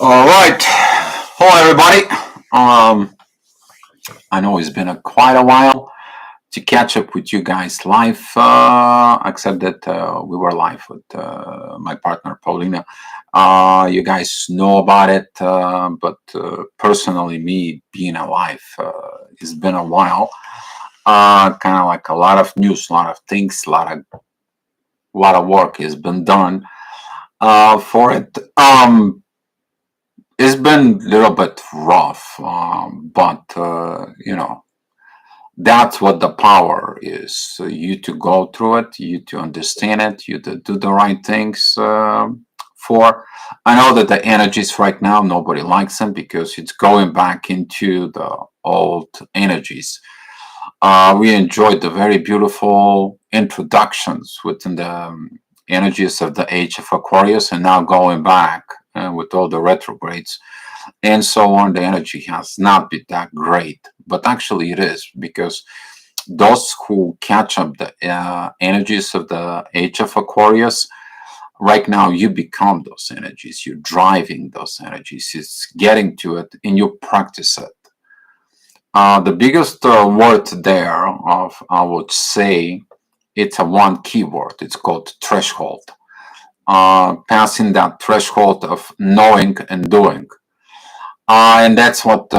All right. Hello, everybody. I know it's been quite a while to catch up with you guys live, except that we were live with my partner, Paulina. You guys know about it, but personally, me being alive, it's been a while. Kind of like a lot of news, a lot of things, a lot of work has been done for it. It's been a little bit rough, but that's what the power is. So you to go through it, you to understand it, you to do the right things for. I know that the energies right now nobody likes them because it's going back into the old energies. We enjoyed the very beautiful introductions within the energies of the age of Aquarius, and now going back with all the retrogrades and so on, the energy has not been that great. But actually, it is because those who catch up the energies of the age of Aquarius, right now you become those energies. You're driving those energies. It's getting to it, and you practice it. The biggest word there, of I would say, it's a one keyword. It's called threshold. Passing that threshold of knowing and doing. And that's what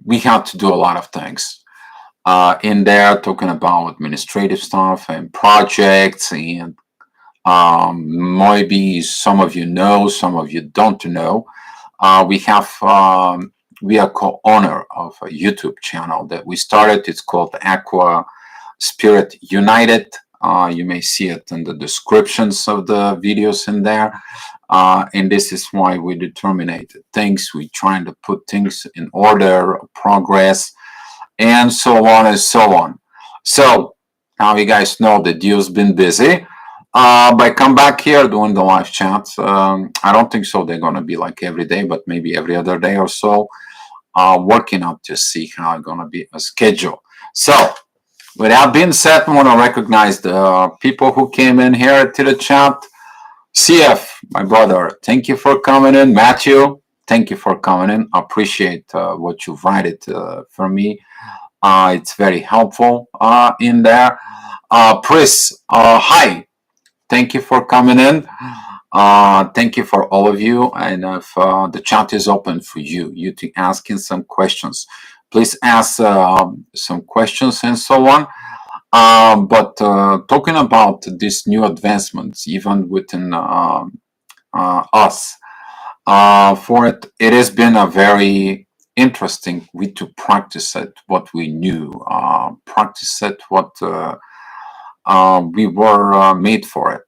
we have to do a lot of things in there, talking about administrative stuff and projects, and maybe some of you know, some of you don't know. We are co-owner of a YouTube channel that we started. It's called Aqua Spirit United. You may see it in the descriptions of the videos in there. And this is why we determine things. We trying to put things in order, progress, and so on and so on. So now you guys know that Dio's been busy. But I come back here doing the live chats. I don't think so. They're gonna be like every day, but maybe every other day or so. Working out to see how it's gonna be a schedule. So with that being said, I want to recognize the people who came in here to the chat. CF, my brother, thank you for coming in. Matthew, thank you for coming in. I appreciate what you write it for me. It's very helpful in there. Pris, hi. Thank you for coming in. Thank you for all of you. And if the chat is open for you to asking some questions. Please ask some questions and so on. But talking about these new advancements, even within us, for it, it has been a very interesting way to practice it, what we knew, practice it, what we were made for it.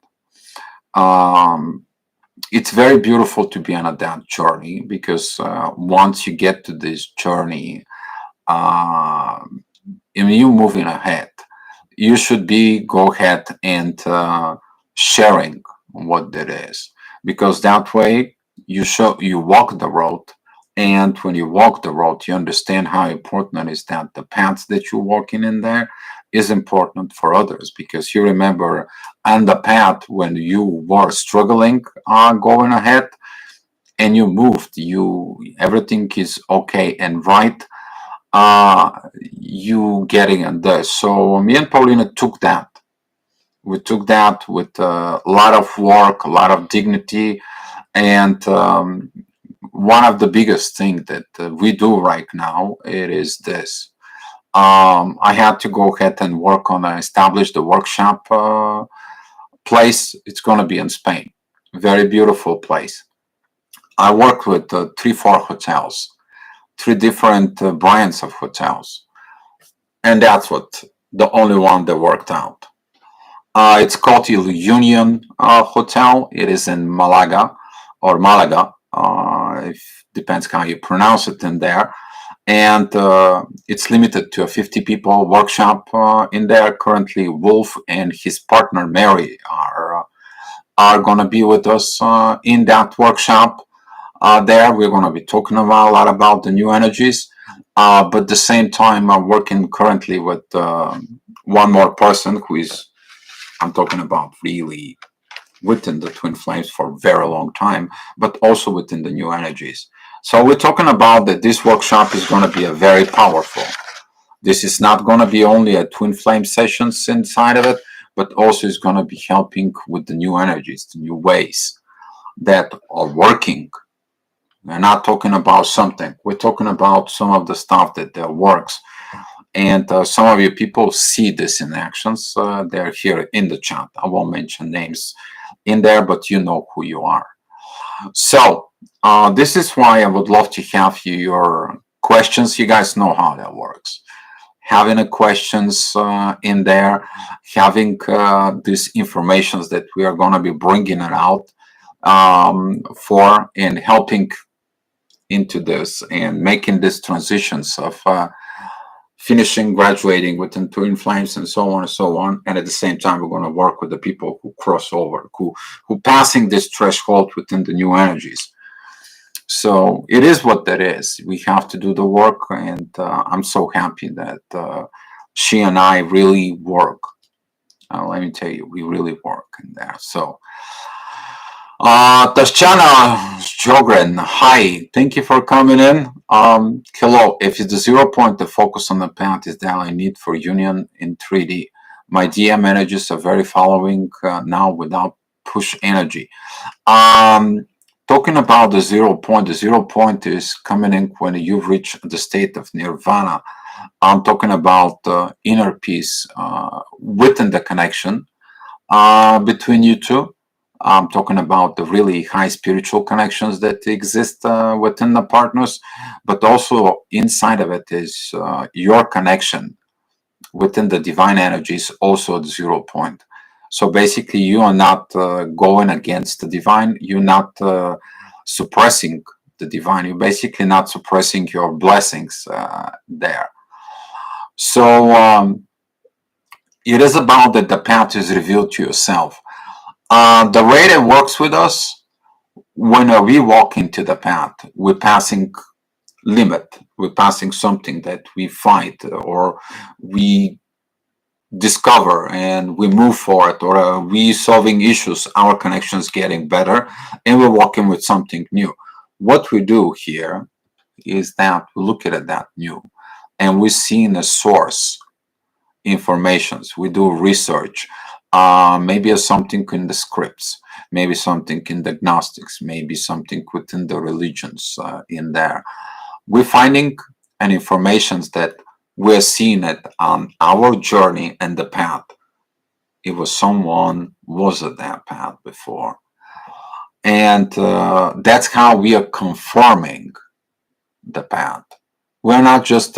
It's very beautiful to be on that journey because once you get to this journey, you moving ahead. You should be go ahead and sharing what that is, because that way you walk the road, and when you walk the road, you understand how important it is that the path that you're walking in there is important for others, because you remember on the path when you were struggling going ahead and you moved, you everything is okay and right, you getting in this. So me and Paulina took that. We took that with a lot of work, a lot of dignity, and one of the biggest things that we do right now, it is this. I had to go ahead and work on establish the workshop place. It's going to be in Spain. Very beautiful place. I worked with 3, 4 hotels, 3 different brands of hotels, and that's what the only one that worked out. It's called the Union Hotel. It is in Malaga or Malaga. It depends how you pronounce it in there. And it's limited to a 50 people workshop in there. Currently, Wolf and his partner Mary are going to be with us in that workshop. There, we're going to be talking about a lot about the new energies. But at the same time, I'm working currently with one more person who is, I'm talking about really within the twin flames for a very long time, but also within the new energies. So we're talking about that this workshop is going to be a very powerful. This is not going to be only a twin flame sessions inside of it, but also is going to be helping with the new energies, the new ways that are working. We're not talking about something. We're talking about some of the stuff that works. And some of you people see this in actions. They're here in the chat. I won't mention names in there, but you know who you are. So this is why I would love to have your questions. You guys know how that works. Having the questions in there, having these informations that we are going to be bringing it out for and helping into this and making these transitions of finishing, graduating within twin flames and so on and so on. And at the same time, we're going to work with the people who cross over, who passing this threshold within the new energies. So it is what that is. We have to do the work, and I'm so happy that she and I really work. Let me tell you, we really work in there. So Tashchana Jogren, hi, thank you for coming in. Hello, if it's the 0 point, the focus on the path is that I need for union in 3D. My DM energies are very following now without push energy. Talking about the 0 point is coming in when you've reached the state of nirvana. I'm talking about inner peace within the connection between you two. I'm talking about the really high spiritual connections that exist within the partners, but also inside of it is your connection within the divine energies, also at 0 point. So basically, you are not going against the divine. You're not suppressing the divine. You're basically not suppressing your blessings there. So it is about that the path is revealed to yourself. The way that works with us, when we walk into the path, we're passing limit, we're passing something that we fight or we discover and we move for it, or we solving issues, our connections getting better, and we're walking with something new. What we do here is that we look at that new, and we're seeing a source informations. We do research. Maybe something in the scripts, maybe something in the Gnostics, maybe something within the religions in there. We're finding an information that we're seeing it on our journey and the path. It was someone was at that path before. And that's how we are conforming the path. We're not just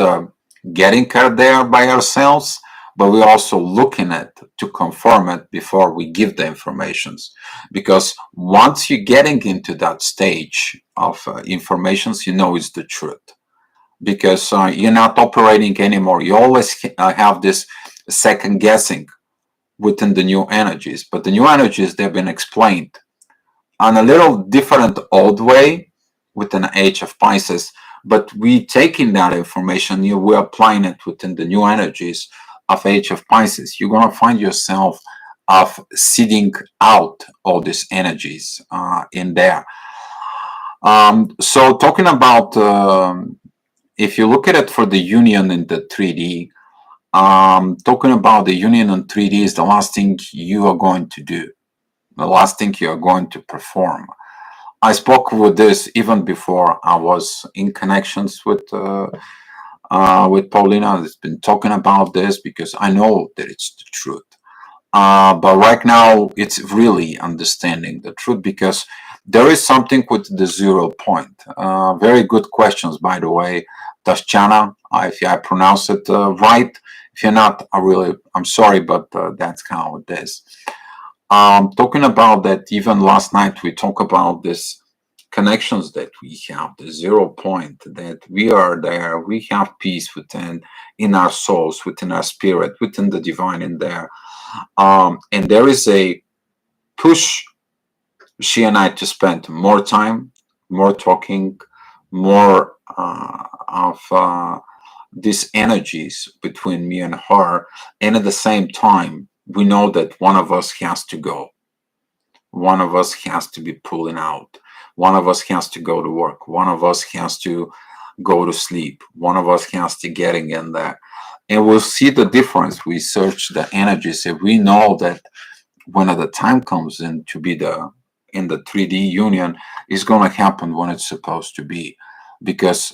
getting there by ourselves, but we're also looking at to confirm it before we give the informations. Because once you're getting into that stage of informations, you know it's the truth. Because you're not operating anymore. You always have this second guessing within the new energies. But the new energies, they've been explained on a little different old way with an age of Pisces. But we taking that information, we're applying it within the new energies of age of Pisces. You're going to find yourself of seeding out all these energies in there. So talking about, if you look at it for the union in the 3D, talking about the union in 3D is the last thing you are going to do, the last thing you are going to perform. I spoke with this even before I was in connections with Paulina. Has been talking about this because I know that it's the truth. But right now, it's really understanding the truth, because there is something with the 0 point. Very good questions, by the way, Tashchana. If I pronounce it right. If you're not, I'm sorry, but that's how it is. Talking about that, even last night we talked about this connections that we have, the 0 point, that we are there, we have peace within, in our souls, within our spirit, within the divine in there. And there is a push, she and I, to spend more time, more talking, more of these energies between me and her. And at the same time, we know that one of us has to go. One of us has to be pulling out. One of us has to go to work. One of us has to go to sleep. One of us has to getting in there. And we'll see the difference. We search the energies. If we know that when the time comes in to be in the 3D union, it's going to happen when it's supposed to be. Because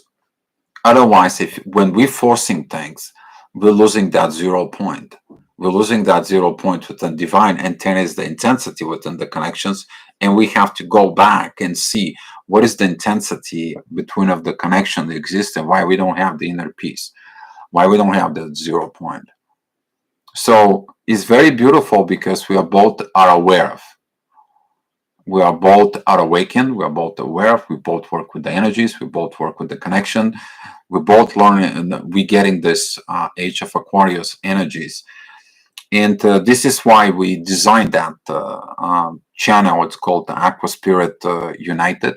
otherwise, if when we're forcing things, we're losing that 0 point. We're losing that 0 point within divine, and 10 is the intensity within the connections. And we have to go back and see what is the intensity between of the connection that exists and why we don't have the inner peace, why we don't have the 0 point. So it's very beautiful because we are both are aware of. We are both are awakened. We are both aware of. We both work with the energies. We both work with the connection. We both learn, and we're getting this Age of Aquarius energies. And this is why we designed that channel. It's called the Aqua Spirit United.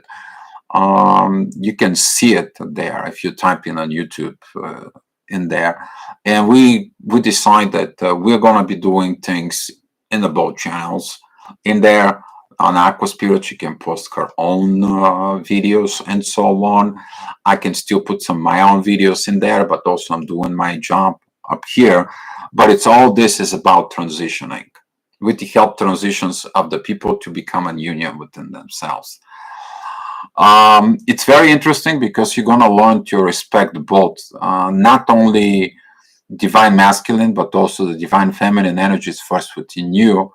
You can see it there if you type in on YouTube in there. And we decide that we're going to be doing things in the both channels. In there, on Aqua Spirit, you can post her own videos and so on. I can still put some of my own videos in there, but also I'm doing my job up here. But it's all this is about transitioning with the help transitions of the people to become a union within themselves. It's very interesting because you're going to learn to respect both, not only divine masculine, but also the divine feminine energies first within you,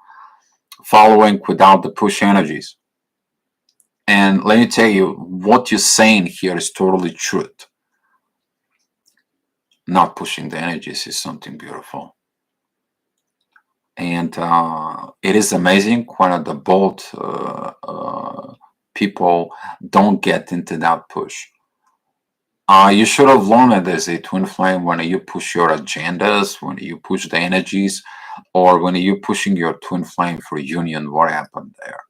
following without the push energies. And let me tell you, what you're saying here is totally truth. Not pushing the energies is something beautiful. And it is amazing when the both people don't get into that push. You should have learned it as a twin flame when you push your agendas, when you push the energies, or when you're pushing your twin flame for union. What happened there?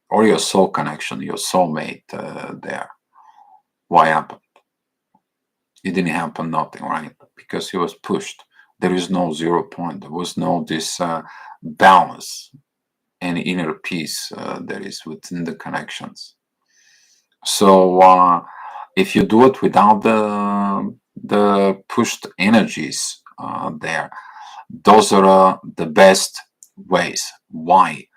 Or your soul connection, your soulmate there. What happened? It didn't happen, nothing, right? Because he was pushed. There is no 0 point. There was no this balance and inner peace that is within the connections. So if you do it without the pushed energies there, those are the best ways. Why?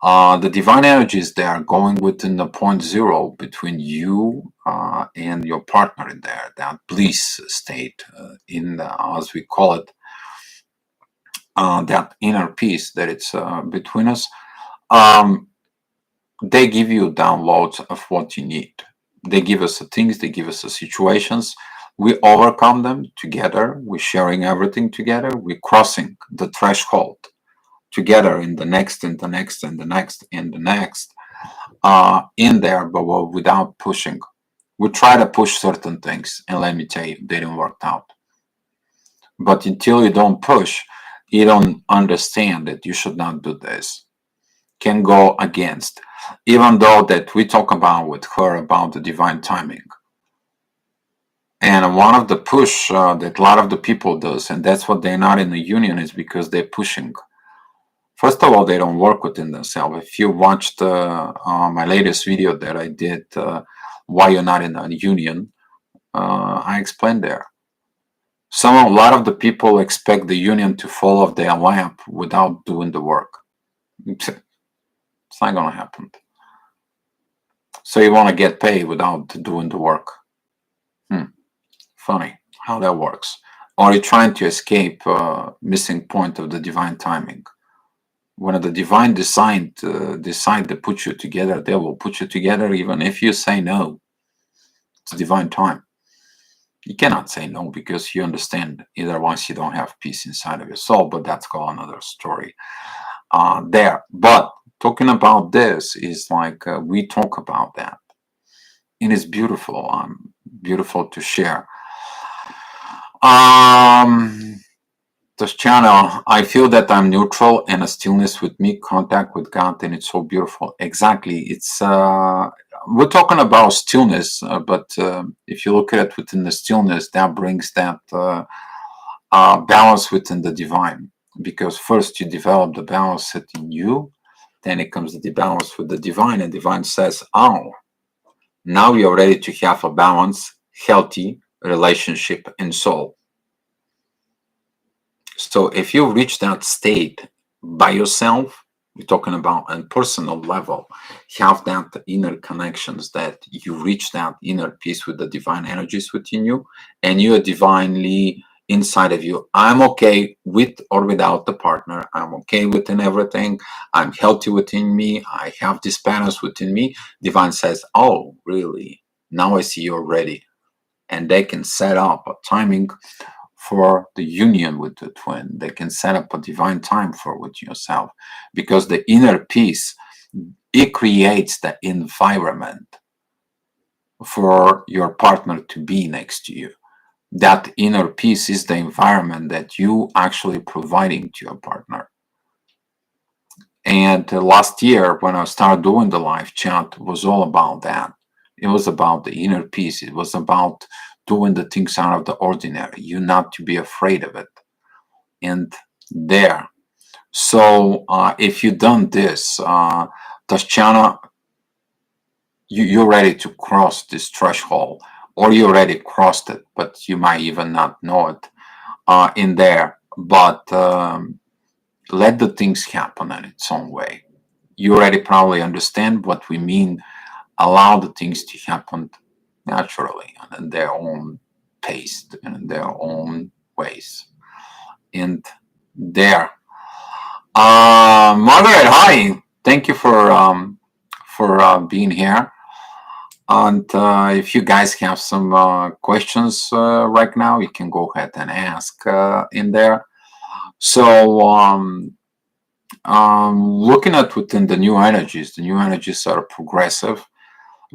The divine energies, they are going within the 0 between you and your partner in there, that bliss state in the, as we call it, that inner peace that it's between us. They give you downloads of what you need. They give us the things, they give us the situations. We overcome them together. We're sharing everything together. We're crossing the threshold together in the next and the next and the next and the next in there, but without pushing. We try to push certain things, and let me tell you, they didn't work out. But until you don't push, you don't understand that you should not do this. Can go against, even though that we talk about with her about the divine timing. And one of the push that a lot of the people does, and that's what they're not in the union, is because they're pushing. First of all, they don't work within themselves. If you watched my latest video that I did, why you're not in a union, I explained there. A lot of the people expect the union to fall off their lap without doing the work. It's not going to happen. So you want to get paid without doing the work. Funny how that works. Or you're trying to escape missing point of the divine timing. When the divine decide to put you together, they will put you together even if you say no. It's divine time. You cannot say no because you understand, otherwise you don't have peace inside of your soul, but that's called another story there. But talking about this is like we talk about that. And it's beautiful, beautiful to share. This channel, I feel that I'm neutral and a stillness with me, contact with God, and it's so beautiful. Exactly. It's we're talking about stillness, but if you look at it within the stillness, that brings that balance within the divine. Because first you develop the balance within you, then it comes the balance with the divine, and divine says, oh, now you're ready to have a balanced, healthy relationship and soul. So if you reach that state by yourself, we're talking about on personal level, have that inner connections, that you reach that inner peace with the divine energies within you, and you are divinely inside of you. I'm okay with or without the partner. I'm okay within everything. I'm healthy within me. I have this balance within me. Divine says, oh, really? Now I see you're ready. And they can set up a timing for the union with the twin. They can set up a divine time for with yourself, because the inner peace, it creates the environment for your partner to be next to you. That inner peace is the environment that you actually providing to your partner. And last year, when I started doing the live chat, was all about that. It was about the inner peace. It was about doing the things out of the ordinary. You not to be afraid of it. And there. So if you done this, Tatiana, you're ready to cross this threshold, or you already crossed it, but you might even not know it in there. But let the things happen in its own way. You already probably understand what we mean. Allow the things to happen naturally and in their own pace and in their own ways. And there, Margaret, hi. Thank you for being here. And if you guys have some questions right now, you can go ahead and ask in there. So looking at within the new energies are progressive.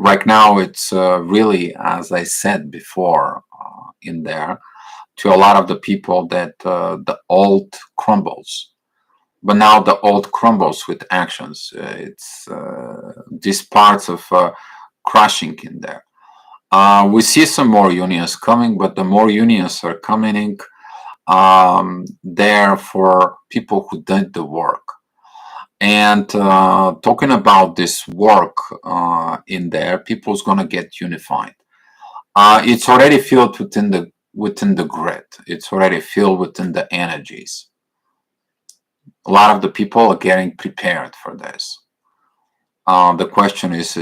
Right now, it's really, as I said before, in there, to a lot of the people that the old crumbles. But now the old crumbles with actions. It's these parts of crashing in there. We see some more unions coming, but the more unions are coming in there for people who did the work. And talking about this work in there, people's gonna get unified. It's already filled within the grid. It's already filled within the energies. A lot of the people are getting prepared for this. The question is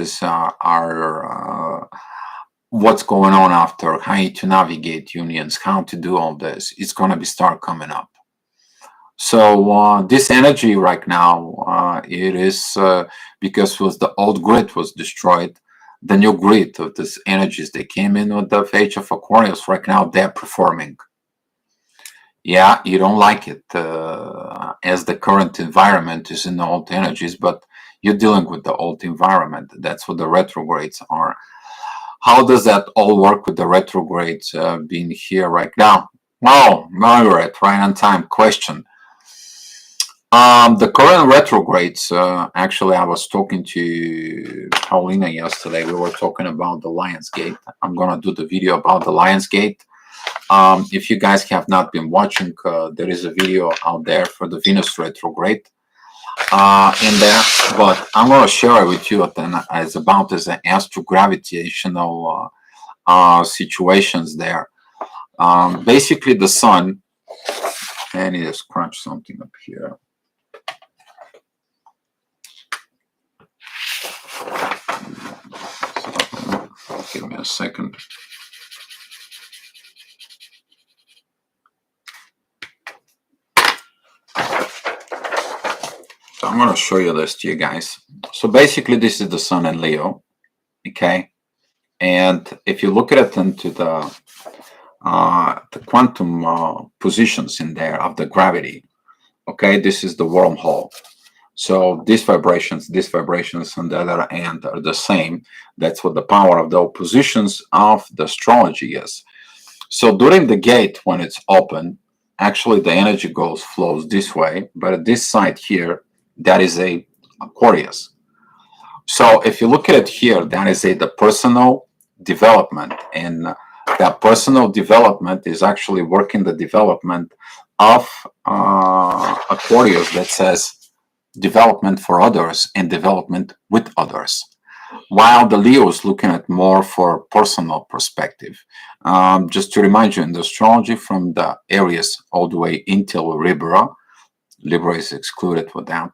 what's going on after, how to navigate unions, how to do all this. It's going to be start coming up. So this energy right now, it is because was the old grid was destroyed. The new grid of these energies, they came in with the age of Aquarius. Right now, they're performing. Yeah, you don't like it as the current environment is in the old energies, but you're dealing with the old environment. That's what the retrogrades are. How does that all work with the retrogrades being here right now? Oh, Margaret, right on time question. The current retrogrades, actually, I was talking to Paulina yesterday. We were talking about the Lion's Gate. I'm going to do the video about the Lion's Gate. If you guys have not been watching, there is a video out there for the Venus retrograde in there, but I'm going to share it with you then as about as an astrogravitational situations there. Basically, the sun, I need to scrunch something up here. Give me a second. So I'm going to show you this to you guys. So basically, this is the sun in Leo, okay? And if you look at it into the quantum positions in there of the gravity, okay, this is the wormhole. So these vibrations on the other end are the same. That's what the power of the oppositions of the astrology is. So during the gate, when it's open, actually the energy flows this way, but at this side here, that is a Aquarius. So if you look at it here, that is the personal development, and that personal development is actually working the development of Aquarius that says, development for others and development with others. While the Leo is looking at more for personal perspective. Just to remind you, in the astrology from the Aries all the way until Libra, Libra is excluded with that,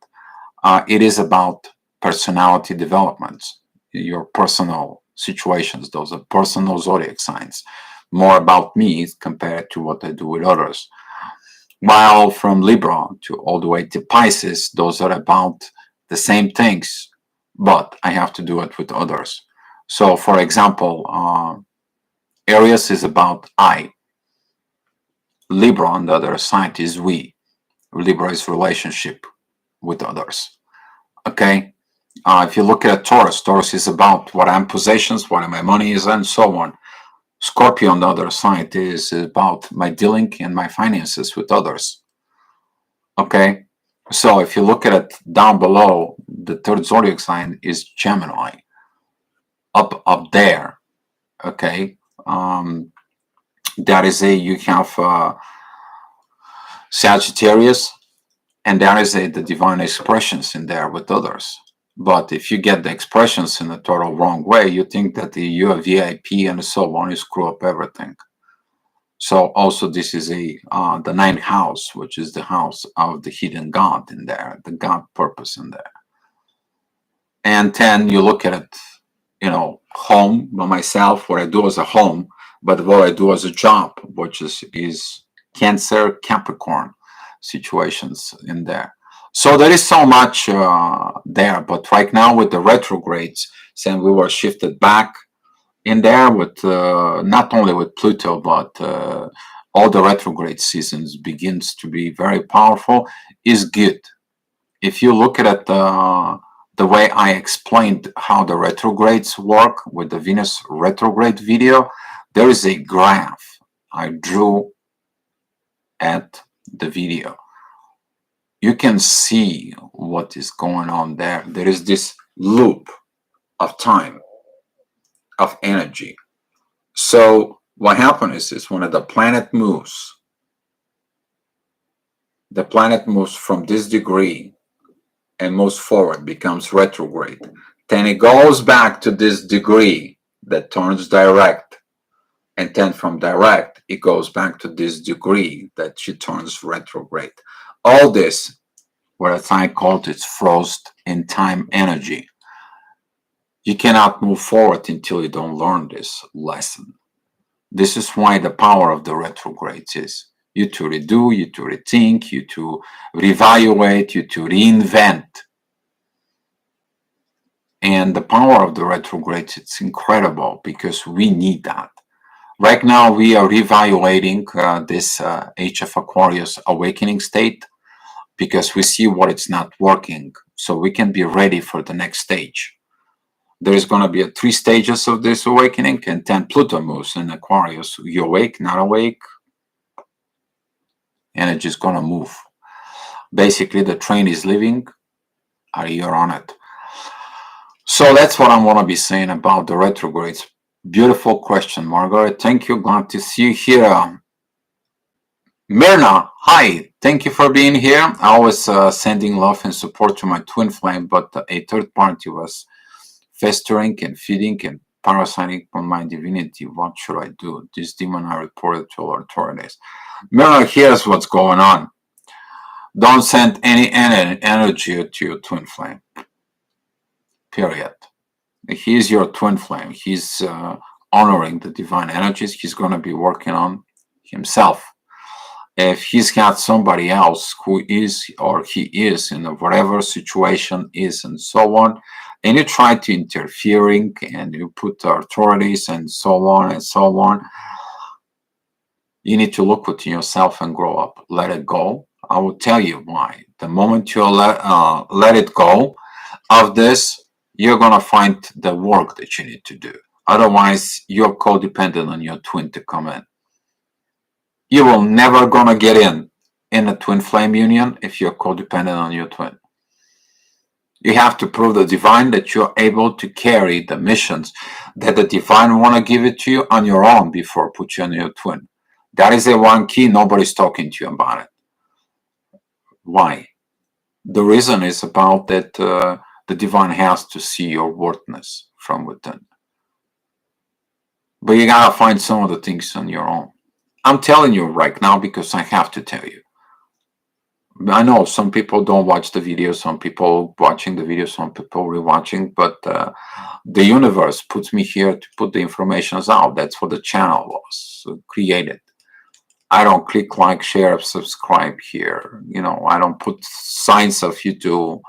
it is about personality developments, your personal situations. Those are personal zodiac signs, more about me compared to what I do with others. While from Libra to all the way to Pisces, those are about the same things, but I have to do it with others. So, for example, Aries is about I. Libra, on the other side, is we. Libra is relationship with others. Okay? If you look at Taurus, Taurus is about what I'm possessions, what my money is, and so on. Scorpio, on the other side, is about my dealing and my finances with others. Okay? So if you look at it down below, the third zodiac sign is Gemini. Up there, okay? That is you have Sagittarius, and there is the divine expressions in there with others. But if you get the expressions in a total wrong way, you think that you are VIP and so on, you screw up everything. So also this is the ninth house, which is the house of the hidden God in there, the God purpose in there. And then you look at it, home by myself, what I do as a home, but what I do as a job, which is Cancer, Capricorn situations in there. So there is so much there, but right now with the retrogrades, since we were shifted back in there with not only with Pluto, but all the retrograde seasons begins to be very powerful, is good. If you look at it, the way I explained how the retrogrades work with the Venus retrograde video, there is a graph I drew at the video. You can see what is going on there. There is this loop of time, of energy. So what happens is when the planet moves from this degree and moves forward, becomes retrograde. Then it goes back to this degree that turns direct. And then from direct, it goes back to this degree that she turns retrograde. All this, what I called it's frozen in time energy. You cannot move forward until you don't learn this lesson. This is why the power of the retrogrades is you to redo, you to rethink, you to reevaluate, you to reinvent. And the power of the retrogrades, it's incredible because we need that. Right now, we are reevaluating this Age of Aquarius awakening state because we see what it's not working, so we can be ready for the next stage. There's going to be 3 stages of this awakening, and then Pluto moves in Aquarius. You awake, not awake, and it's just going to move. Basically, the train is leaving, you're on it. So that's what I want to be saying about the retrogrades. Beautiful question, Margaret. Thank you. Glad to see you here. Myrna, hi. Thank you for being here. I was sending love and support to my twin flame, but a third party was festering and feeding and parasiting on my divinity. What should I do? This demon I reported to our authorities. Myrna, here's what's going on. Don't send any energy to your twin flame. Period. He's your twin flame. He's honoring the divine energies. He's going to be working on himself. If he's got somebody else who is or he is in whatever situation is and so on, and you try to interfering and you put authorities and so on, you need to look within yourself and grow up. Let it go. I will tell you why. The moment you let it go of this, you're going to find the work that you need to do. Otherwise, you're codependent on your twin to come in. You will never going to get in a twin flame union if you're codependent on your twin. You have to prove the divine that you're able to carry the missions that the divine want to give it to you on your own before put you on your twin. That is the one key. Nobody's talking to you about it. Why? The reason is about that the divine has to see your worthiness from within. But you gotta find some of the things on your own. I'm telling you right now because I have to tell you. I know some people don't watch the video, some people watching the video, some people rewatching, but the universe puts me here to put the informations out. That's what the channel was created. I don't click like, share, subscribe here. You know, I don't put signs of you to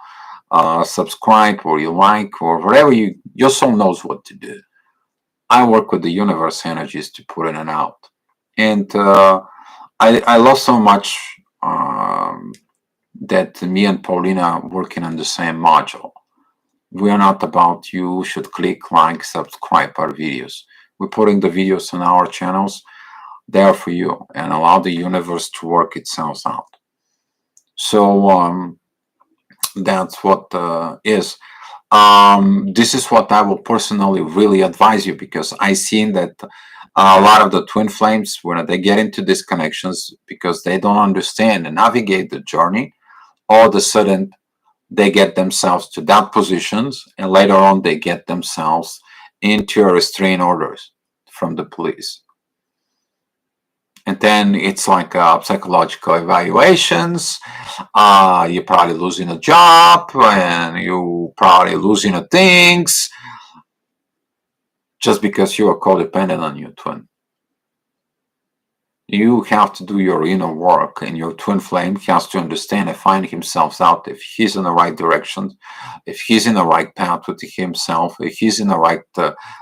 subscribe or you like or whatever. Your soul knows what to do. I work with the universe energies to put it out. And I love so much that me and Paulina are working on the same module. We are not about you should click, like, subscribe our videos. We're putting the videos on our channels there for you and allow the universe to work itself out. So that's what is. This is what I will personally really advise you, because I seen that a lot of the twin flames, when they get into these connections, because they don't understand and navigate the journey, all of a sudden they get themselves to that positions, and later on they get themselves into restraining orders from the police. And then it's like psychological evaluations. You're probably losing a job, and you probably losing things just because you are codependent on your twin. You have to do your inner work, and your twin flame has to understand and find himself out if he's in the right direction, if he's in the right path with himself, if he's in the right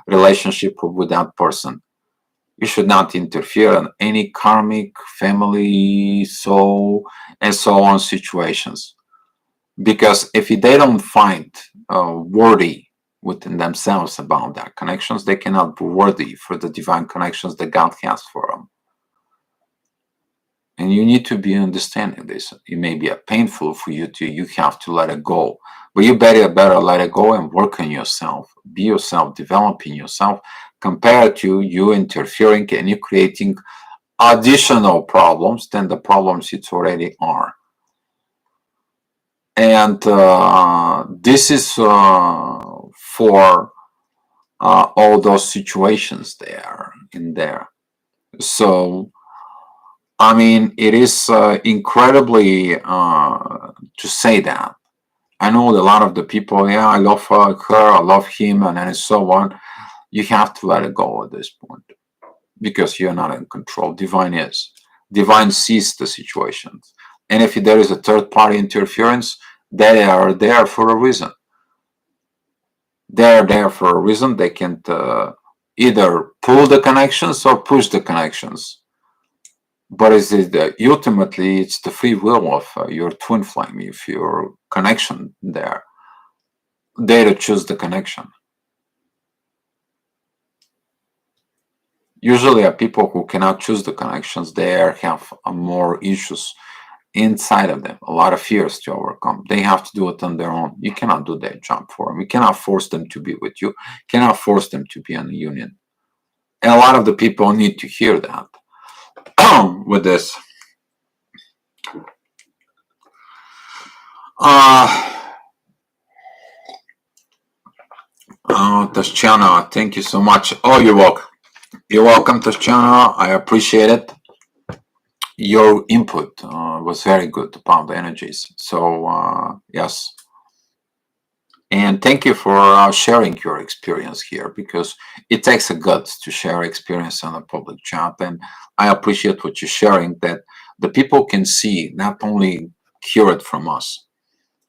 relationship with that person. You should not interfere in any karmic, family, soul, and so on situations. Because if they don't find worthy within themselves about that connections, they cannot be worthy for the divine connections that God has for them. And you need to be understanding this. It may be painful for you have to let it go. But you better let it go and work on yourself. Be yourself, developing yourself, compared to you interfering and you creating additional problems than the problems it already are. And this is for all those situations in there. So I mean, it is incredibly to say that. I know a lot of the people, yeah, I love her, I love him, and so on. You have to let it go at this point, because you're not in control. Divine is. Divine sees the situations. And if there is a third party interference, they are there for a reason. They're there for a reason. They can either pull the connections or push the connections. But ultimately, it's the free will of your twin flame, if your connection there. They to choose the connection. Usually, people who cannot choose the connections, they have more issues inside of them, a lot of fears to overcome. They have to do it on their own. You cannot do that job for them. You cannot force them to be with you. You cannot force them to be in a union. And a lot of the people need to hear that with this. Tashchana, thank you so much. Oh, you're welcome. You're welcome, Tashchana. I appreciate it. Your input was very good about the energies. So, yes. And thank you for sharing your experience here, because it takes a guts to share experience on a public chat. And I appreciate what you're sharing, that the people can see, not only hear it from us.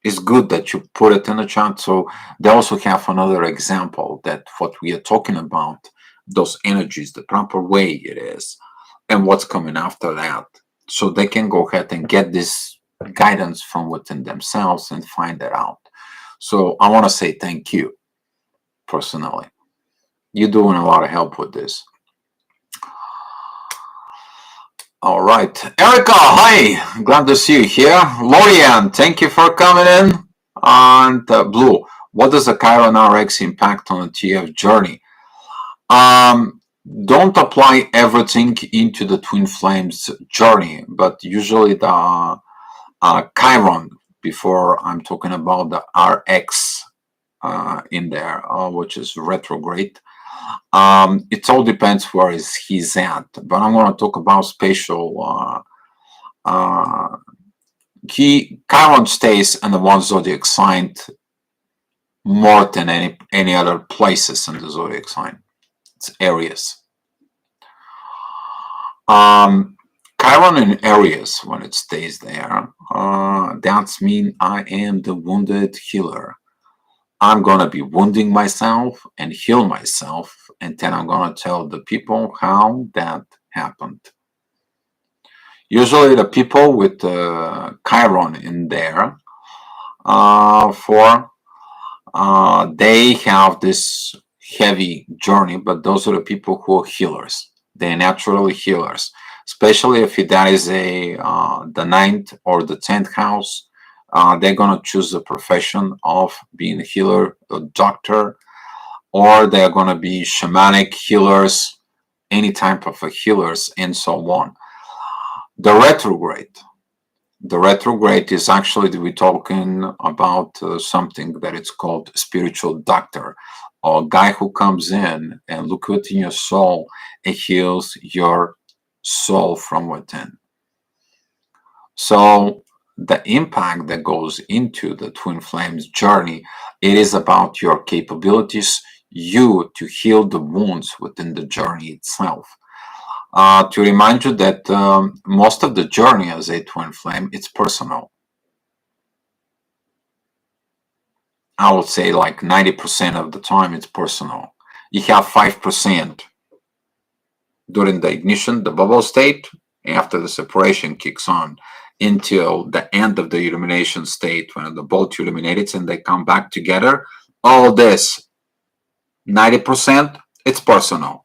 It's good that you put it in the chat, so they also have another example that what we are talking about, those energies, the proper way it is, and what's coming after that. So they can go ahead and get this guidance from within themselves and find that out. So I want to say thank you, personally. You're doing a lot of help with this. All right. Erica, hi. Glad to see you here. Lorian, thank you for coming in. And Blue, what does the Chiron RX impact on the TF journey? Don't apply everything into the Twin Flames journey, but usually the Chiron before I'm talking about the RX in there, which is retrograde. It all depends where is he's at, but I'm going to talk about spatial. Chiron stays in the one zodiac sign more than any other places in the zodiac sign. It's Aries. Chiron in Aries, when it stays there, that's mean I am the wounded healer. I'm gonna be wounding myself and heal myself, and then I'm gonna tell the people how that happened. Usually the people with Chiron in there, they have this heavy journey, but those are the people who are healers. They're naturally healers, especially if that is the ninth or the 10th house. They're gonna choose the profession of being a healer, a doctor, or they're gonna be shamanic healers, any type of healers, and so on. The retrograde is actually, we're talking about something that it's called spiritual doctor, or a guy who comes in and look within your soul and heals your soul from within. So the impact that goes into the twin flames journey, it is about your capabilities, you to heal the wounds within the journey itself. To remind you that most of the journey as a twin flame, it's personal. I would say like 90% of the time it's personal. You have 5% during the ignition, the bubble state, after the separation kicks on, until the end of the illumination state, when the both illuminates and they come back together. All this 90%, it's personal.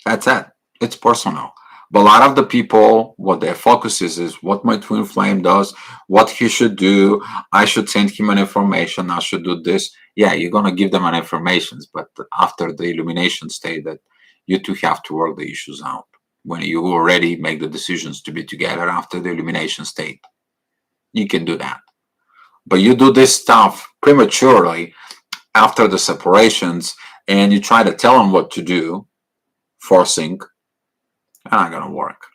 That's it. It's personal. But a lot of the people, what their focus is what my twin flame does, what he should do. I should send him an information. I should do this. Yeah, you're going to give them an information. But after the illumination state, that you two have to work the issues out. When you already make the decisions to be together after the illumination state, you can do that. But you do this stuff prematurely after the separations, and you try to tell them what to do, forcing, not going to work.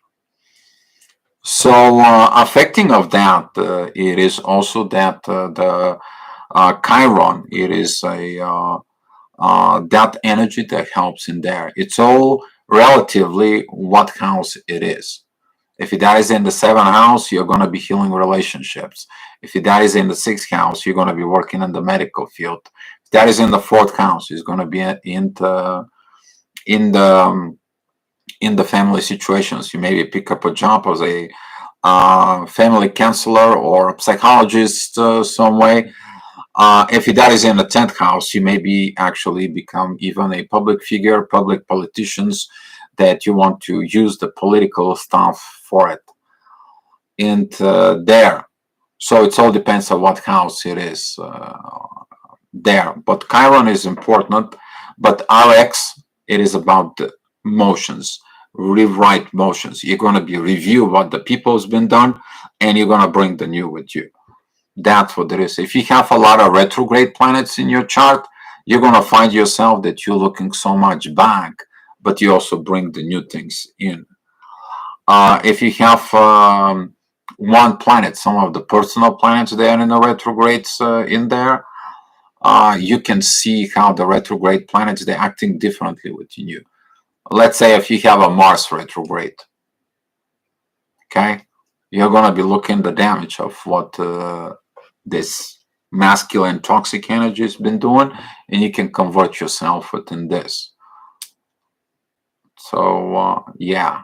So affecting of that, it is also that the Chiron, it is a that energy that helps in there. It's all relatively what house it is. If that is in the 7th house, you're going to be healing relationships. If that is in the 6th house, you're going to be working in the medical field. If that is in the 4th house, it's going to be in the family situations. You maybe pick up a job as a family counselor or a psychologist some way. If that is in the 10th house, you may actually become even a public figure, public politicians, that you want to use the political stuff for it. And there. So it all depends on what house it is there. But Chiron is important. But RX, it is about the motions, rewrite motions. You're going to be review what the people's been done, and you're going to bring the new with you. That's what it is. If you have a lot of retrograde planets in your chart, you're going to find yourself that you're looking so much back, but you also bring the new things in. If you have one planet, some of the personal planets there in the retrogrades in there, you can see how the retrograde planets, they're acting differently within you. Let's say if you have a Mars retrograde, okay, you're going to be looking the damage of what this masculine toxic energy has been doing, and you can convert yourself within this. So yeah,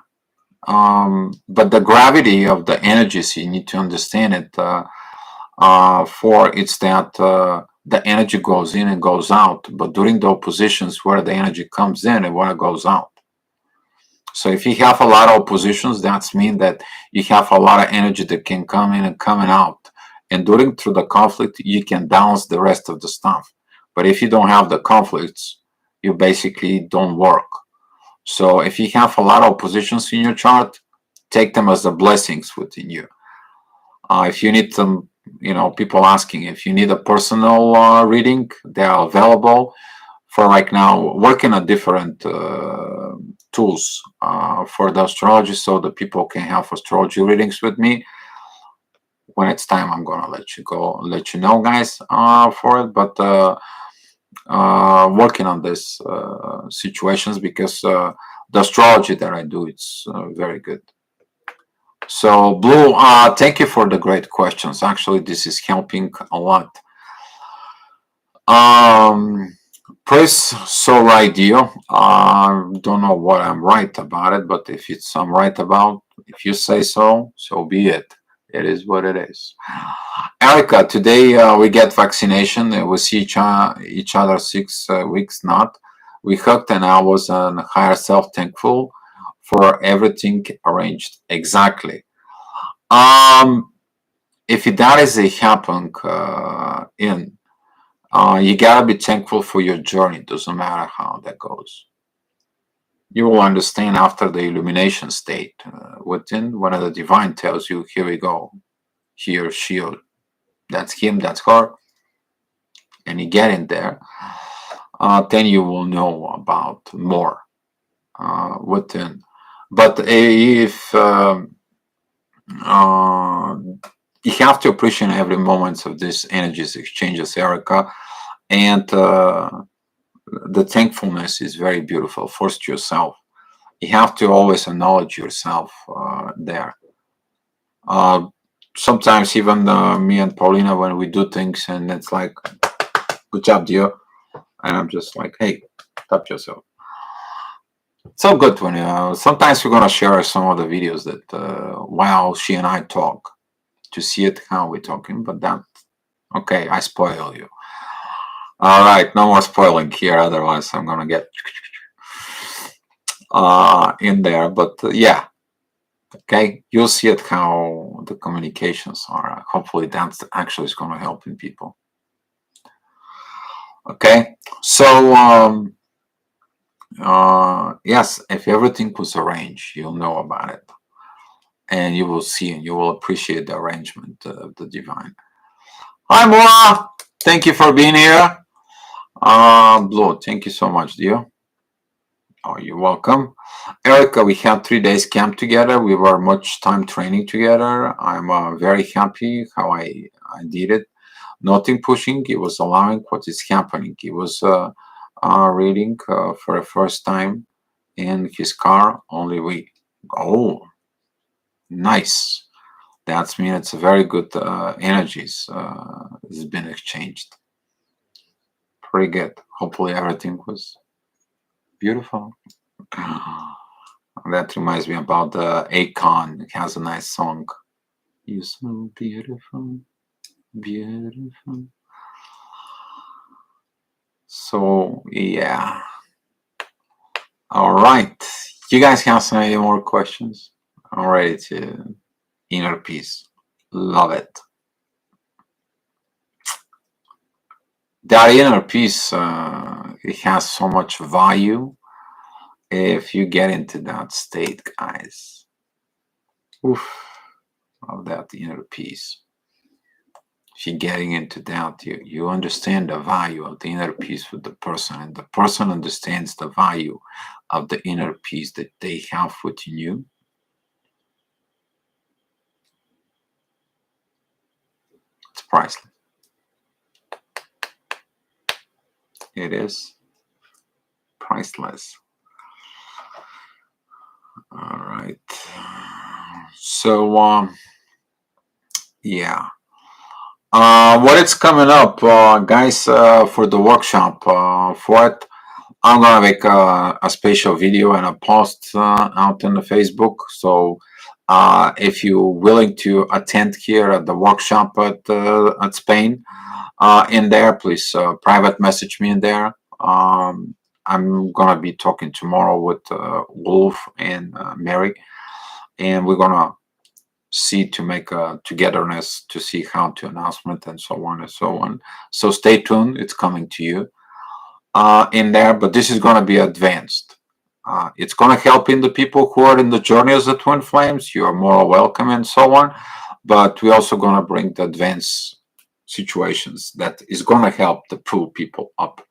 but the gravity of the energies, you need to understand it. For it's that the energy goes in and goes out, but during the oppositions where the energy comes in and where it goes out. So if you have a lot of oppositions, that's mean that you have a lot of energy that can come in and coming out. And through the conflict, you can balance the rest of the stuff. But if you don't have the conflicts, you basically don't work. So if you have a lot of oppositions in your chart, take them as the blessings within you. If you need some, people asking if you need a personal reading, they are available for right now. Working on different tools for the astrology, so that people can have astrology readings with me. When it's time, I'm gonna let you know, guys, for it. But working on this situations, because the astrology that I do, it's very good. So, Blue, thank you for the great questions. Actually, this is helping a lot. Praise so right, deal. Don't know what I'm right about it, but if I'm right about, if you say so, so be it. It is what it is. Erica, today we get vaccination. We see each other 6 weeks not. We hugged, and I was on higher self thankful for everything arranged. Exactly. If that is a happen you gotta be thankful for your journey. Doesn't matter how that goes. You will understand after the illumination state within when the divine tells you, here we go, he or she, or that's him, that's her, and you get in there, then you will know about more within. But if you have to appreciate every moment of this energies exchanges, Erica, and the thankfulness is very beautiful. First yourself, you have to always acknowledge yourself there. Sometimes even me and Paulina, when we do things and it's like, good job, dear, and I'm just like, hey, tap yourself. It's so good when sometimes we're gonna share some of the videos that while she and I talk, to see it how we're talking, but that, okay, I spoil you. All right, no more spoiling here, otherwise I'm gonna get in there. But yeah, okay, you'll see it how the communications are. Hopefully that's actually is gonna help in people. Okay, so yes, if everything was arranged, you'll know about it, and you will see and you will appreciate the arrangement of the divine. Hi, Moa. Thank you for being here. Blue, thank you so much, dear. Oh, you're welcome. Erica, we had 3 days camp together. We were much time training together. I'm very happy how I did it. Nothing pushing. It was allowing what is happening. He was reading for the first time in his car. Only we. Oh, nice. That means it's a very good energies has been exchanged. Pretty good. Hopefully everything was beautiful. That reminds me about the Akon. It has a nice song. You're so beautiful, beautiful. So yeah. All right. You guys have any more questions? I'm ready to inner peace. Love it. That inner peace, it has so much value if you get into that state, guys. Oof, of that inner peace. If you're getting into that, you understand the value of the inner peace with the person, and the person understands the value of the inner peace that they have within you. It's priceless. It is priceless. All right. So, yeah. What is coming up, guys, for the workshop? For it, I'm gonna make a special video and a post out on the Facebook. So, if you're willing to attend here at the workshop at Spain, in there, please private message me in there. I'm gonna be talking tomorrow with Wolf and Mary, and we're gonna see to make a togetherness to see how to announcement and so on and so on. So stay tuned. It's coming to you in there, but this is gonna be advanced. It's gonna help in the people who are in the journey as the twin flames. You are more welcome and so on. but we're also going to bring the advanced situations that is going to help the poor people up.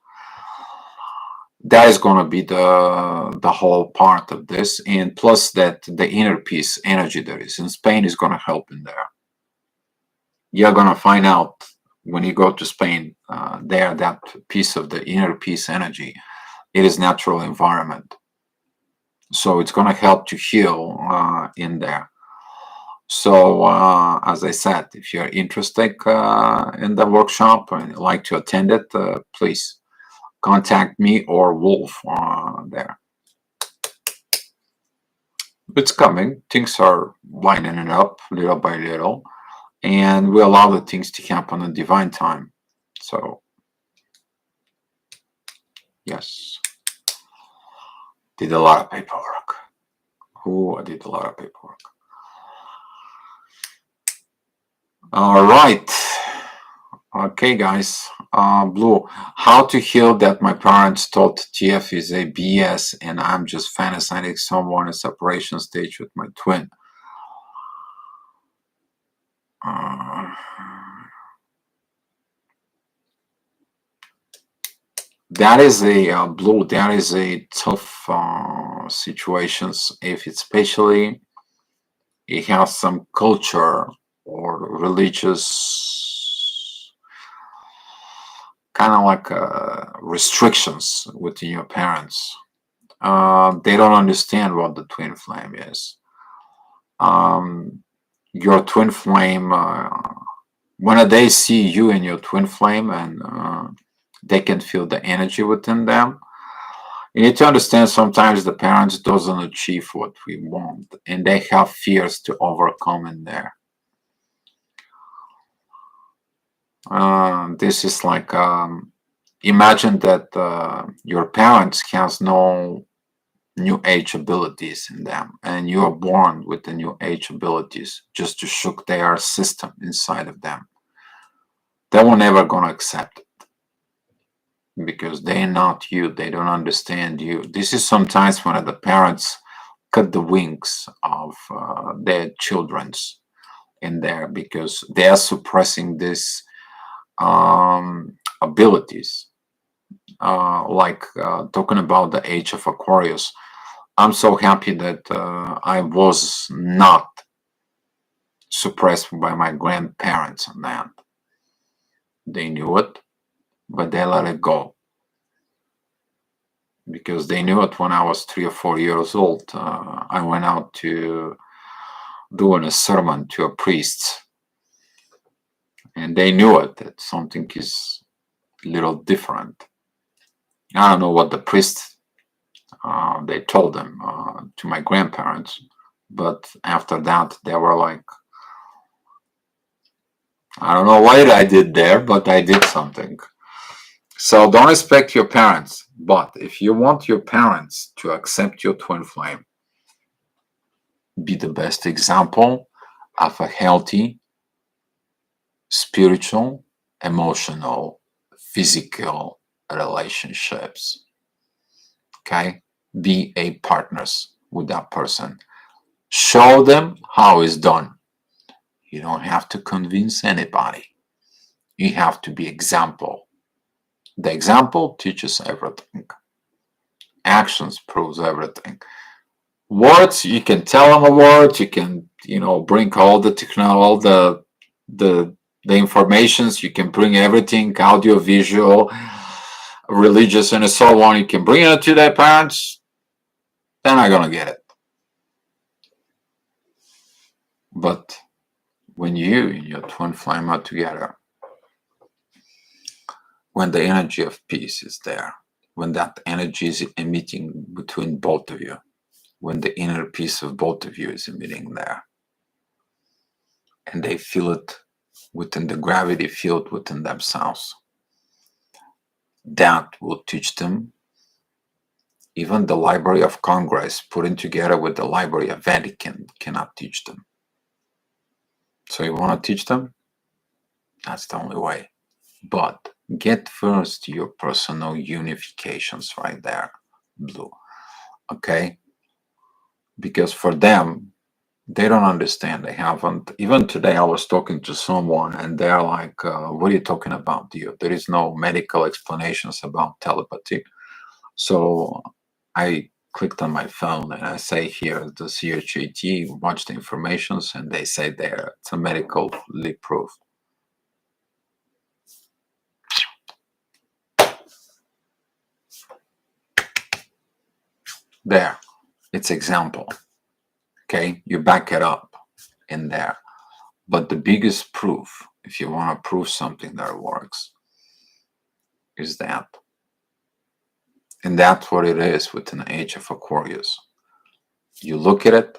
That is going to be the whole part of this, and plus that the inner peace energy that is in Spain is going to help in there. You're going to find out when you go to Spain, there, that piece of the inner peace energy, it is natural environment. So it's going to help to heal in there. So as I said, if you're interested in the workshop and like to attend it, please contact me or Wolf there. It's coming. Things are lining it up little by little, and we allow the things to happen in divine time. So yes, did a lot of paperwork. I did a lot of paperwork. All right. Okay, guys. Blue, how to heal that my parents thought TF is a BS and I'm just fantasizing someone in separation stage with my twin. That is a Blue. That is a tough situations. If it's especially it has some culture or religious kind of like restrictions within your parents. They don't understand what the twin flame is. Your twin flame, when they see you in your twin flame and they can feel the energy within them, you need to understand sometimes the parents doesn't achieve what we want and they have fears to overcome in there. This is like imagine that your parents has no new age abilities in them and you are born with the new age abilities just to shook their system inside of them. They were never going to accept it because they're not you. They don't understand you. This is sometimes when the parents cut the wings of their children's in there because they are suppressing this abilities. Like talking about the age of Aquarius, I'm so happy that I was not suppressed by my grandparents on that. They knew it, but they let it go. Because they knew it when I was 3 or 4 years old. I went out to doing a sermon to a priest. And they knew it, that something is a little different. I don't know what the priest, they told them to my grandparents. But after that, they were like, I don't know what I did there, but I did something. So don't expect your parents. But if you want your parents to accept your twin flame, be the best example of a healthy, spiritual, emotional, physical relationships. Okay? Be a partners with that person. Show them how it's done. You don't have to convince anybody. You have to be example. The example teaches everything. Actions proves everything. Words, you can tell them a word, you can, bring all the technology, all the informations, you can bring everything, audio, visual, religious, and so on. You can bring it to their parents, they're not gonna get it. But when you and your twin flame are together, when the energy of peace is there, when that energy is emitting between both of you, when the inner peace of both of you is emitting there, and they feel it within the gravity field within themselves, that will teach them. Even the Library of Congress putting together with the Library of Vatican cannot teach them. So you want to teach them? That's the only way. But get first your personal unifications right there, Blue. Okay? Because for them, They don't understand. They haven't. Even today, I was talking to someone, and they're like, "What are you talking about, you? There is no medical explanations about telepathy." So I clicked on my phone and I say here the CHAT, watch the informations, and they say there it's a medically proof. There, it's example. Okay, you back it up in there. But the biggest proof, if you want to prove something that works, is that. And that's what it is with an age of Aquarius. You look at it,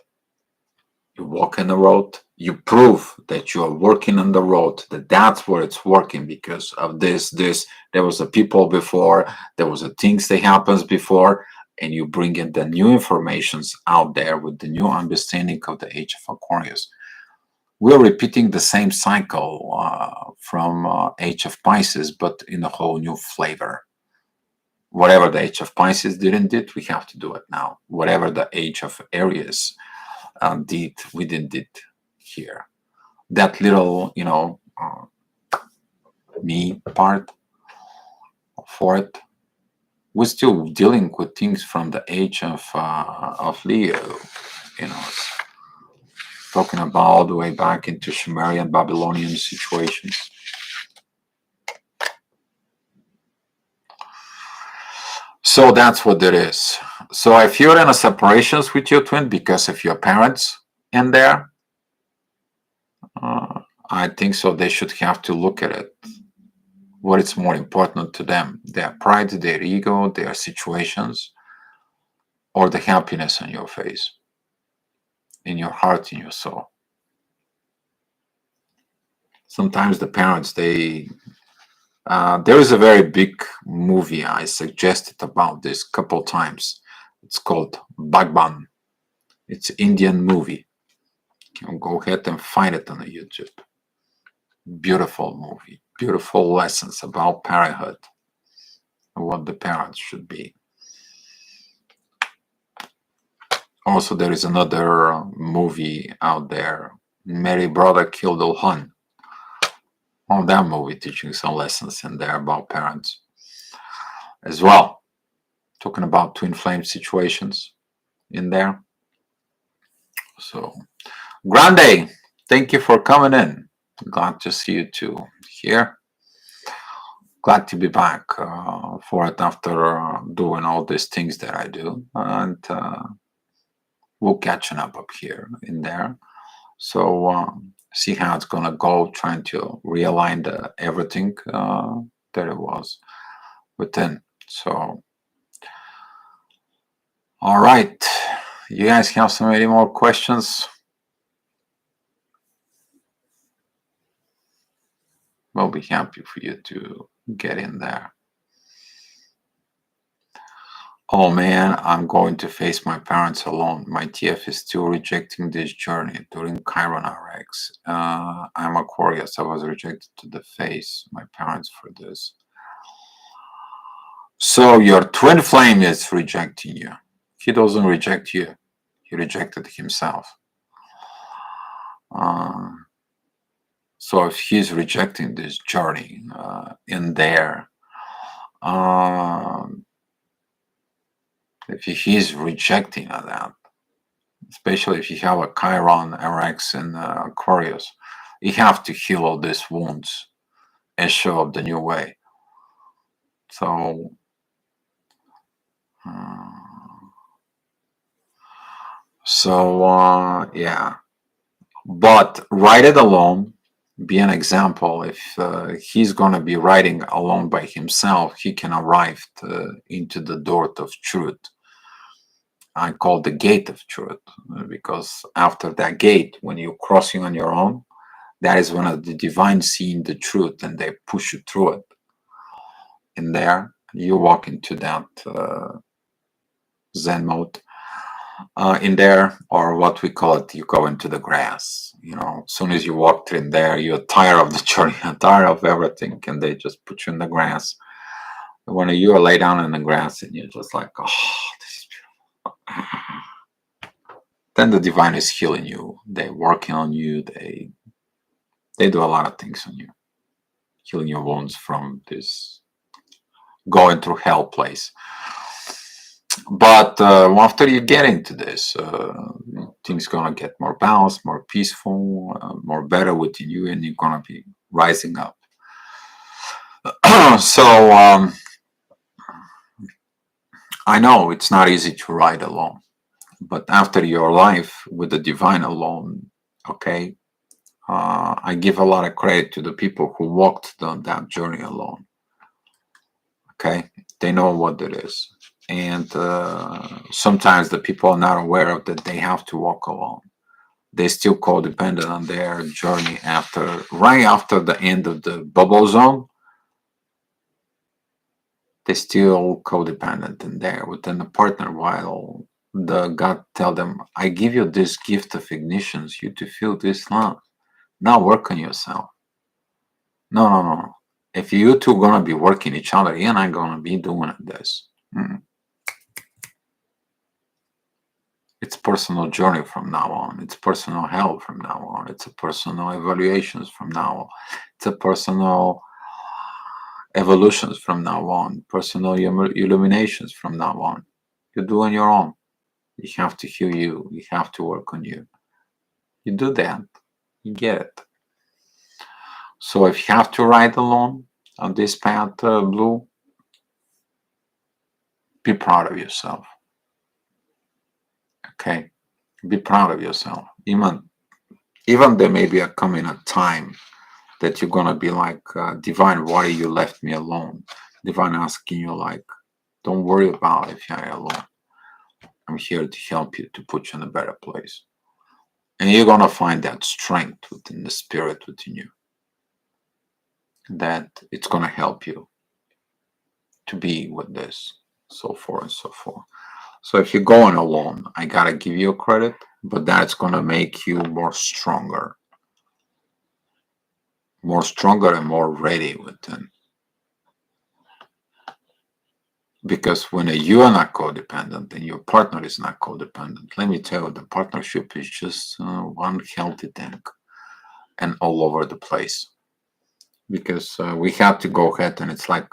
you walk in the road, you prove that you are working on the road, that that's where it's working because of this, there was a people before, there was a things that happens before, and you bring in the new informations out there with the new understanding of the age of Aquarius. We're repeating the same cycle from age of Pisces, but in a whole new flavor. Whatever the age of Pisces didn't did, we have to do it now. Whatever the age of Aries did, we didn't did here. That little, me part for it. We're still dealing with things from the age of Leo, you know, talking about all the way back into Sumerian, Babylonian situations. So that's what it is. So if you're in a separations with your twin because of your parents in there, I think so they should have to look at it. What is more important to them, their pride, their ego, their situations, or the happiness on your face, in your heart, in your soul. Sometimes the parents, there is a very big movie I suggested about this couple times. It's called Bhagwan. It's an Indian movie. You can go ahead and find it on YouTube. Beautiful movie, beautiful lessons about parenthood and what the parents should be. Also, there is another movie out there, Mary Brother Killed Ulhan. On that movie, teaching some lessons in there about parents as well. Talking about twin flame situations in there. So, Grande, thank you for coming in. Glad to see you too here. Glad to be back for it after doing all these things that I do. And we're catching up here in there. So see how it's gonna go, trying to realign everything that it was within. So, all right, you guys have some any more questions? We'll be happy for you to get in there. Oh man, I'm going to face my parents alone. My TF is still rejecting this journey during Chiron RX. I'm Aquarius. I was rejected to the face my parents for this. So your twin flame is rejecting you. He doesn't reject you. He rejected himself. So if he's rejecting this journey in there, if he's rejecting that, especially if you have a Chiron RX in Aquarius, you have to heal all these wounds and show up the new way. So, yeah. But write it alone. Be an example. If he's going to be writing alone by himself, he can arrive into the door of truth. I call the gate of truth because after that gate, when you're crossing on your own, that is when the divine seeing the truth and they push you through it. In there, you walk into that Zen mode. In there, or what we call it, you go into the grass. As soon as you walk in there, you're tired of the journey, you're tired of everything, and they just put you in the grass. When you lay down in the grass and you're just like, oh, this is beautiful. then the divine is healing you. They're working on you. They do a lot of things on you, healing your wounds from this going through hell place. But after you get into this, things gonna get more balanced, more peaceful, more better within you, and you're gonna be rising up. So I know it's not easy to ride alone, but after your life with the divine alone, okay, I give a lot of credit to the people who walked that journey alone. Okay, they know what it is, and sometimes the people are not aware of that they have to walk alone. They still codependent on their journey right after the end of the bubble zone. They still codependent in there within the partner, while the God tell them, I give you this gift of ignitions, you to feel this love. Now work on yourself. No. If you two gonna be working each other, you're not gonna be doing this. It's personal journey from now on. It's personal health from now on. It's a personal evaluations from now on. It's a personal evolutions from now on. Personal illuminations from now on. You do on your own. You have to heal you. You have to work on you. You do that, you get it. So if you have to ride alone on this path, Blue, be proud of yourself. Okay, be proud of yourself. Even there may be coming a time that you're gonna be like, Divine, why you left me alone? Divine asking you like, don't worry about if you're alone. I'm here to help you, to put you in a better place. And you're gonna find that strength within the spirit within you, that it's gonna help you to be with this, so forth and so forth. So if you're going alone, I gotta give you credit, but that's gonna make you more stronger and more ready within. Because when you are not codependent and your partner is not codependent, let me tell you, the partnership is just one healthy thing and all over the place. Because we have to go ahead and it's like,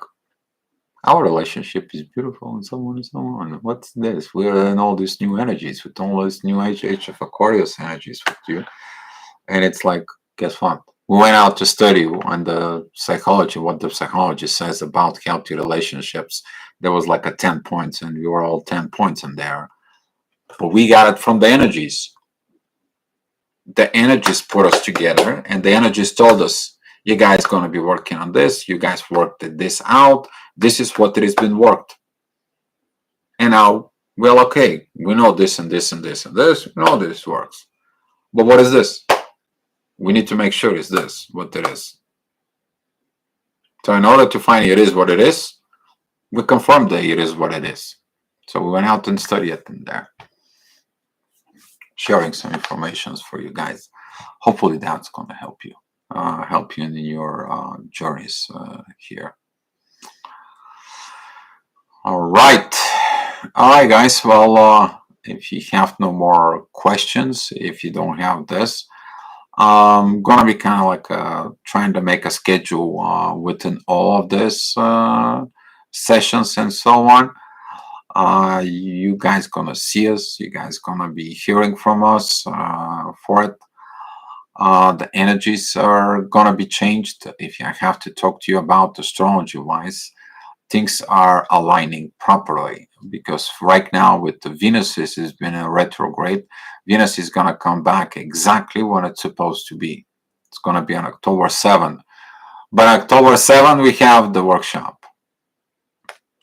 our relationship is beautiful and so on and so on. What's this? We're in all these new energies with all this new age of Aquarius energies with you. And it's like, guess what? We went out to study on the psychology, what the psychology says about healthy relationships. There was like a 10 points, and we were all 10 points in there. But we got it from the energies. The energies put us together, and the energies told us, you guys going to be working on this. You guys worked this out. This is what it has been worked. And now, well, okay, we know this and this and this and this. We know this works. But what is this? We need to make sure it's this, what it is. So in order to find it is what it is, we confirmed that it is what it is. So we went out and studied it in there, sharing some information for you guys. Hopefully that's going to help you in your journeys here. All right, guys. Well, if you have no more questions, if you don't have this, I'm gonna be kind of like trying to make a schedule within all of this sessions and so on. You guys gonna see us. You guys gonna be hearing from us for it. The energies are gonna be changed. If I have to talk to you about astrology wise, things are aligning properly, because right now with the Venus has been in retrograde. Venus is going to come back exactly when it's supposed to be. It's going to be on October 7th. But October 7th, we have the workshop.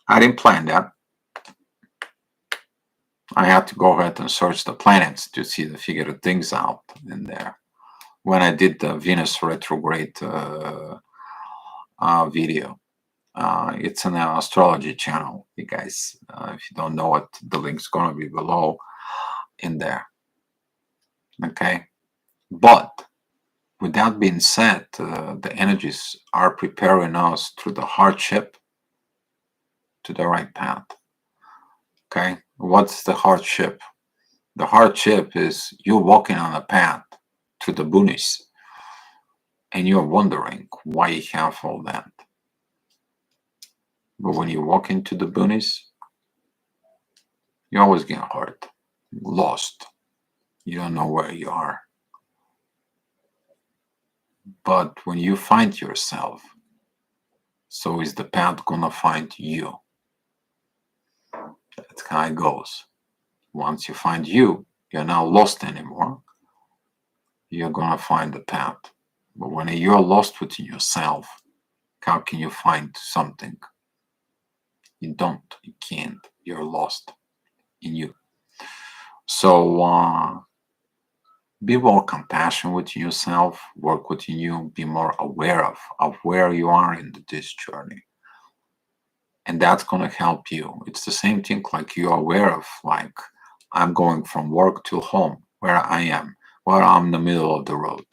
I didn't plan that. I had to go ahead and search the planets to figure the things out in there. When I did the Venus retrograde video. It's an astrology channel, you guys. If you don't know it, the link's going to be below in there. Okay. But with that being said, the energies are preparing us through the hardship to the right path. Okay. What's the hardship? The hardship is you're walking on a path to the boonies and you're wondering why you have all that. But when you walk into the boonies, you always get hurt, lost. You don't know where you are. But when you find yourself, so is the path gonna find you. That's how it goes. Once you find you, you're not lost anymore. You're gonna find the path. But when you're lost within yourself, how can you find something? You don't. You can't. You're lost in you. So be more compassionate with yourself. Work within you. Be more aware of where you are in this journey. And that's gonna help you. It's the same thing like you're aware of, like I'm going from work to home, where I am, where I'm in the middle of the road.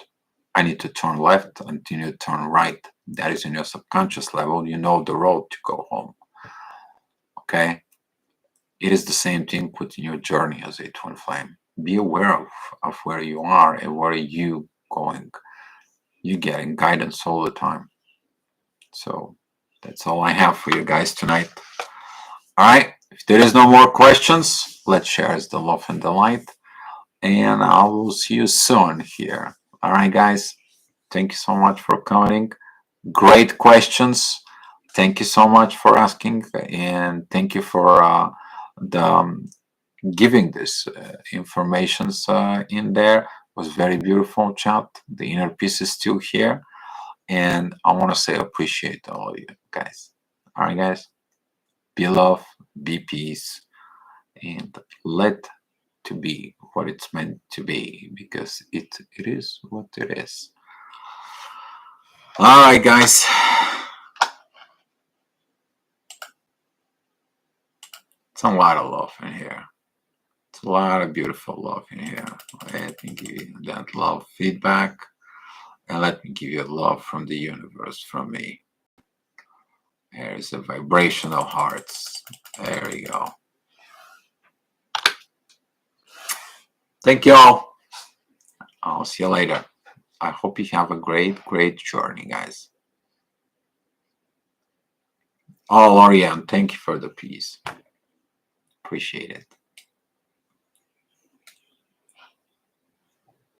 I need to turn left and you need to turn right. That is in your subconscious level. You know the road to go home. Okay? It is the same thing within your journey as a twin flame. Be aware of where you are and where you going. You're getting guidance all the time. So that's all I have for you guys tonight. All right. If there is no more questions, let's share the love and the light. And I will see you soon here. All right, guys. Thank you so much for coming. Great questions. Thank you so much for asking. And thank you for giving this information in there. It was very beautiful chat. The inner peace is still here. And I want to say appreciate all of you guys. All right, guys. Be love, be peace, and let to be what it's meant to be, because it is what it is. All right, guys. It's a lot of love in here. It's a lot of beautiful love in here. Let me give you that love feedback, and let me give you love from the universe, from me. There's a vibration of hearts. There we go. Thank you all. I'll see you later. I hope you have a great, great journey, guys. Oh, Lorianne, thank you for the peace. Appreciate it.